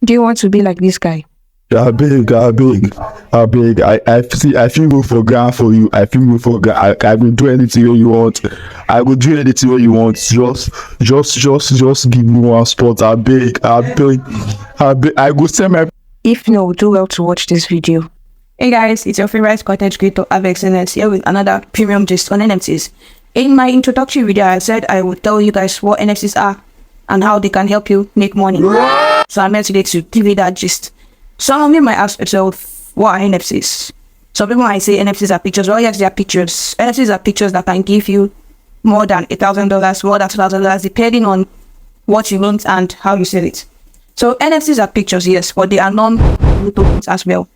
Do you want to be like this guy? I beg. I feel go for ground for you. I feel go for ground. I will do anything you want. I will do anything you want. Just give me one spot. I beg. I go send my. If no, do well to watch this video. Hey guys, it's your favorite content creator Nft'S here with another premium gist on Nft'S. In my introductory video, I said I would tell you guys what Nft'S are and how they can help you make money. So I'm here today to give you that gist. Some of you might ask yourself, what are Nft'S? Some people might say Nft'S are pictures. Well, yes, they are pictures. Nft'S are pictures that can give you more than $1,000, more than $2,000, depending on what you want and how you sell it. So Nft'S are pictures, yes, but they are non-tokens as well.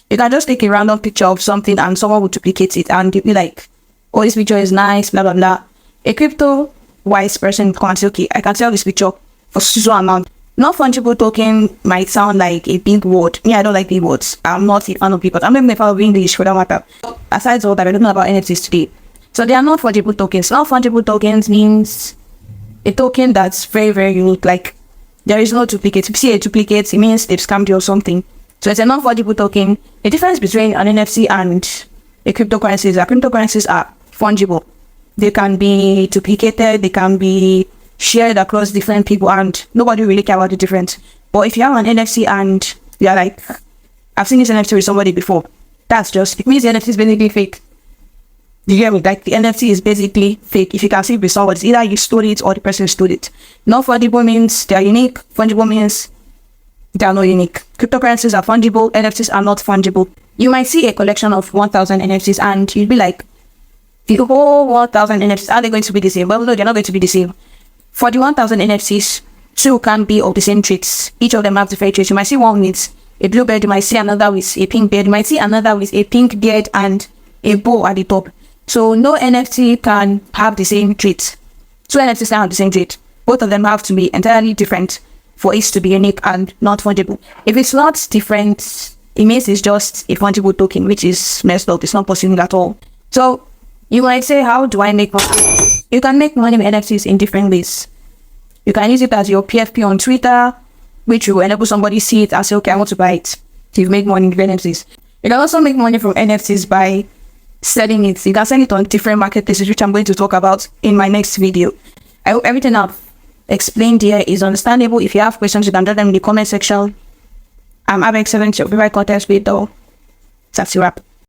You can just take a random picture of something and someone will duplicate it and you'll be like, oh, this picture is nice, blah, blah, blah. A crypto-wise person can say, okay, I can sell this picture for so amount. Non-fungible token might sound like a big word. Me, I don't like big words. I'm not a fan of big words. I'm not even a fan of English for that matter. Aside all that, I don't know about NFTs today. So they are non-fungible tokens. Non-fungible tokens means a token that's very, very unique. Like, there is no duplicate. If you see a duplicate, it means they've scammed you or something. So it's a non-fungible token. The difference between an NFT and a cryptocurrency is that cryptocurrencies are fungible. They can be duplicated, they can be shared across different people, and nobody really care about the difference. But if you have an NFT and you're like, I've seen this NFT with somebody before, that's just, it means the NFT is basically fake. Do you get me? Like, the NFT is basically fake. If you can see it with somebody, it's either you stole it or the person stole it. Non-fungible means they are unique. Fungible means they are not unique. Cryptocurrencies are fungible, NFTs are not fungible. You might see a collection of 1,000 NFTs and you'll be like, the whole 1,000 NFTs, are they going to be the same? Well, no, they're not going to be the same. For the 1,000 NFTs, two can be of the same traits. Each of them have different traits. You might see one with a blue beard, you might see another with a pink beard, you might see another with a pink beard and a bow at the top. So no NFT can have the same traits. Two NFTs can have the same trait. Both of them have to be entirely different for it to be unique and not fungible. If it's not different, it means it's just a fungible token, which is messed up. It's not possible at all. So you might say, how do I make money? You can make money with NFTs in different ways. You can use it as your PFP on Twitter, which will enable somebody see it and say, okay, I want to buy it. So you make money with NFTs. You can also make money from NFTs by selling it. You can sell it on different marketplaces, which I'm going to talk about in my next video. I hope everything I've explained here is understandable. If you have questions, you can drop them in the comment section. I'm Nft'S, your favorite content creator. That's a wrap.